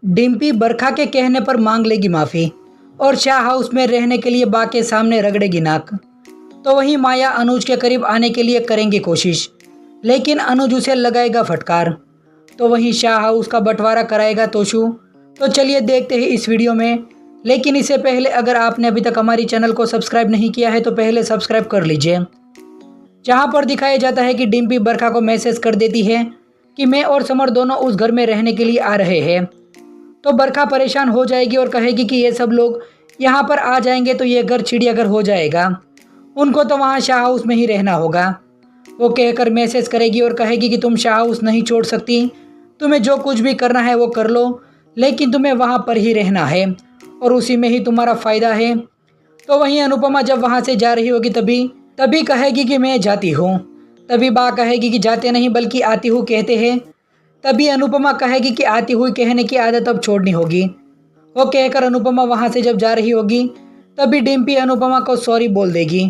डिम्पी बरखा के कहने पर मांग लेगी माफ़ी और शाह हाउस में रहने के लिए बा के सामने रगड़ेगी नाक। तो वहीं माया अनुज के करीब आने के लिए करेंगी कोशिश, लेकिन अनुज उसे लगाएगा फटकार। तो वहीं शाह हाउस का बंटवारा कराएगा तोशु। तो चलिए देखते हैं इस वीडियो में। लेकिन इससे पहले अगर आपने अभी तक हमारी चैनल को सब्सक्राइब नहीं किया है तो पहले सब्सक्राइब कर लीजिए। जहां पर दिखाया जाता है कि डिम्पी बरखा को मैसेज कर देती है कि मैं और समर दोनों उस घर में रहने के लिए आ रहे हैं। तो बरखा परेशान हो जाएगी और कहेगी कि ये सब लोग यहाँ पर आ जाएंगे तो ये घर चिड़ियाघर हो जाएगा, उनको तो वहाँ शाह हाउस में ही रहना होगा। वो कहकर मैसेज करेगी और कहेगी कि तुम शाह हाउस नहीं छोड़ सकती, तुम्हें जो कुछ भी करना है वो कर लो, लेकिन तुम्हें वहाँ पर ही रहना है और उसी में ही तुम्हारा फ़ायदा है। तो वहीं अनुपमा जब वहाँ से जा रही होगी तभी कहेगी कि मैं जाती हूँ। तभी बा कहेगी कि जाते नहीं बल्कि आती हूँ कहते हैं। तभी अनुपमा कहेगी कि आती हुई कहने की आदत अब छोड़नी होगी। वो कहकर अनुपमा वहाँ से जब जा रही होगी तभी डिम्पी अनुपमा को सॉरी बोल देगी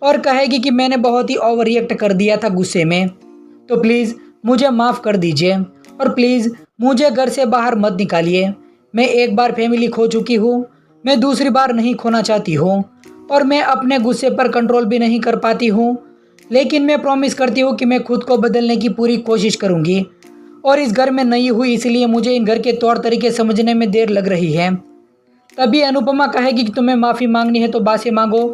और कहेगी कि मैंने बहुत ही ओवर रिएक्ट कर दिया था गुस्से में, तो प्लीज़ मुझे माफ़ कर दीजिए और प्लीज़ मुझे घर से बाहर मत निकालिए। मैं एक बार फैमिली खो चुकी हूँ, मैं दूसरी बार नहीं खोना चाहती हूँ और मैं अपने गुस्से पर कंट्रोल भी नहीं कर पाती हूँ, लेकिन मैं प्रॉमिस करती हूँ कि मैं खुद को बदलने की पूरी कोशिश करूँगी और इस घर में नई हुई इसलिए मुझे इन घर के तौर तरीके समझने में देर लग रही है। तभी अनुपमा कहेगी कि तुम्हें माफ़ी मांगनी है तो बा से मांगो,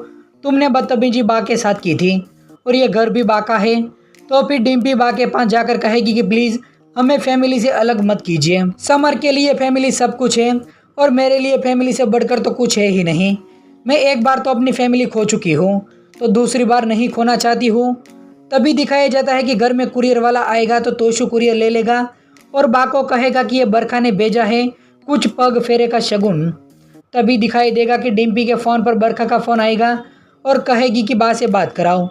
तुमने बदतमीजी बा के साथ की थी और ये घर भी बा का है। तो फिर डिम्पी बा के पास जाकर कहेगी कि प्लीज़ हमें फैमिली से अलग मत कीजिए। समर के लिए फैमिली सब कुछ है और मेरे लिए फैमिली से बढ़कर तो कुछ है ही नहीं। मैं एक बार तो अपनी फैमिली खो चुकी हूँ तो दूसरी बार नहीं खोना चाहती हूँ। तभी दिखाया जाता है कि घर में कुरियर वाला आएगा तो तोशु कुरियर ले लेगा और बा को कहेगा कि ये बरखा ने भेजा है कुछ पग फेरे का शगुन। तभी दिखाई देगा कि डिम्पी के फ़ोन पर बरखा का फ़ोन आएगा और कहेगी कि बा से बात कराओ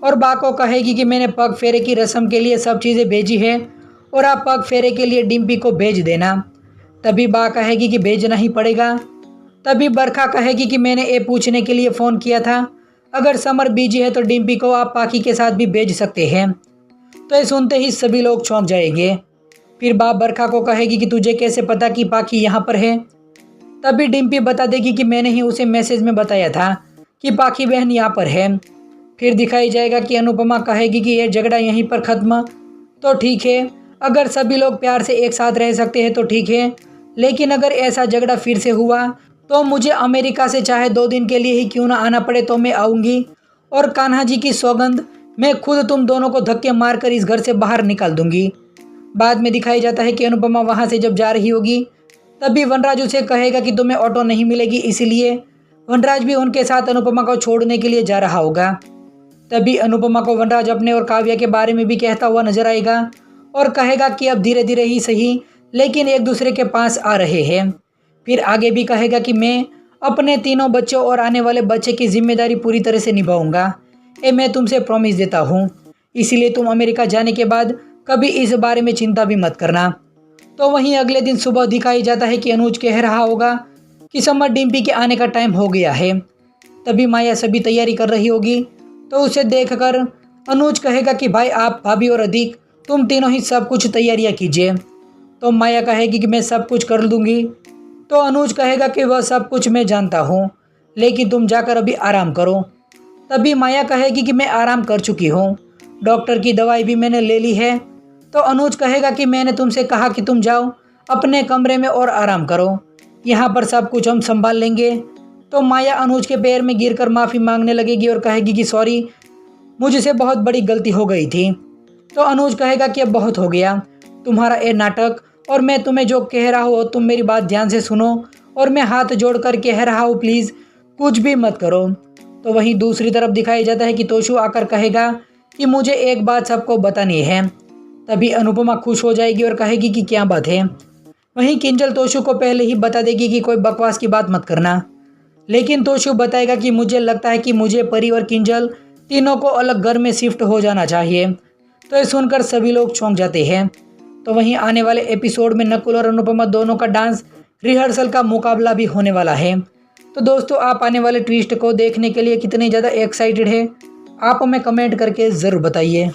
और बा को कहेगी कि मैंने पग फेरे की रस्म के लिए सब चीज़ें भेजी है और आप पग फेरे के लिए डिम्पी को भेज देना। तभी बा कहेगी कि भेजना ही पड़ेगा। तभी बरखा कहेगी कि मैंने ये पूछने के लिए फ़ोन किया था अगर समर बिजी है तो डिम्पी को आप पाखी के साथ भी भेज सकते हैं। तो ये सुनते ही सभी लोग चौंक जाएंगे। फिर बाप बरखा को कहेगी कि तुझे कैसे पता कि पाखी यहाँ पर है। तभी डिम्पी बता देगी कि मैंने ही उसे मैसेज में बताया था कि पाखी बहन यहाँ पर है। फिर दिखाई जाएगा कि अनुपमा कहेगी कि ये झगड़ा यहीं पर ख़त्म। तो ठीक है, अगर सभी लोग प्यार से एक साथ रह सकते हैं तो ठीक है, लेकिन अगर ऐसा झगड़ा फिर से हुआ तो मुझे अमेरिका से चाहे 2 दिन के लिए ही क्यों ना आना पड़े तो मैं आऊँगी और कान्हा जी की सौगंध मैं खुद तुम दोनों को धक्के मारकर इस घर से बाहर निकाल दूंगी। बाद में दिखाई जाता है कि अनुपमा वहाँ से जब जा रही होगी तभी वनराज उसे कहेगा कि तुम्हें ऑटो नहीं मिलेगी, इसलिए वनराज भी उनके साथ अनुपमा को छोड़ने के लिए जा रहा होगा। तभी अनुपमा को वनराज अपने और काव्या के बारे में भी कहता हुआ नजर आएगा और कहेगा कि अब धीरे धीरे ही सही लेकिन एक दूसरे के पास आ रहे हैं। फिर आगे भी कहेगा कि मैं अपने तीनों बच्चों और आने वाले बच्चे की जिम्मेदारी पूरी तरह से निभाऊंगा, ये मैं तुमसे प्रॉमिस देता हूँ, इसीलिए तुम अमेरिका जाने के बाद कभी इस बारे में चिंता भी मत करना। तो वहीं अगले दिन सुबह दिखाई जाता है कि अनुज कह रहा होगा कि समर डिम्पी के आने का टाइम हो गया है। तभी माया सभी तैयारी कर रही होगी तो उसे देखकर अनुज कहेगा कि भाई आप, भाभी और अधिक तुम तीनों ही सब कुछ तैयारियाँ कीजिए। तो माया कहेगी कि मैं सब कुछ कर दूँगी। तो अनुज कहेगा कि वह सब कुछ मैं जानता हूँ, लेकिन तुम जाकर अभी आराम करो। तभी माया कहेगी कि मैं आराम कर चुकी हूँ, डॉक्टर की दवाई भी मैंने ले ली है। तो अनुज कहेगा कि मैंने तुमसे कहा कि तुम जाओ अपने कमरे में और आराम करो, यहाँ पर सब कुछ हम संभाल लेंगे। तो माया अनुज के पैर में गिरकर माफ़ी मांगने लगेगी और कहेगी कि सॉरी, मुझसे बहुत बड़ी गलती हो गई थी। तो अनुज कहेगा कि अब बहुत हो गया तुम्हारा ये नाटक और मैं तुम्हें जो कह रहा हूँ तुम मेरी बात ध्यान से सुनो और मैं हाथ जोड़कर कह रहा हूँ प्लीज़ कुछ भी मत करो। तो वहीं दूसरी तरफ दिखाया जाता है कि तोशु आकर कहेगा कि मुझे एक बात सबको बतानी है। तभी अनुपमा खुश हो जाएगी और कहेगी कि क्या बात है। वहीं किंजल तोशु को पहले ही बता देगी कि कोई बकवास की बात मत करना, लेकिन तोशु बताएगा कि मुझे लगता है कि मुझे परी और किंजल तीनों को अलग घर में शिफ्ट हो जाना चाहिए। तो ये सुनकर सभी लोग चौंक जाते हैं। तो वहीं आने वाले एपिसोड में नकुल और अनुपमा दोनों का डांस रिहर्सल का मुकाबला भी होने वाला है। तो दोस्तों आप आने वाले ट्विस्ट को देखने के लिए कितने ज़्यादा एक्साइटेड है आप हमें कमेंट करके ज़रूर बताइए।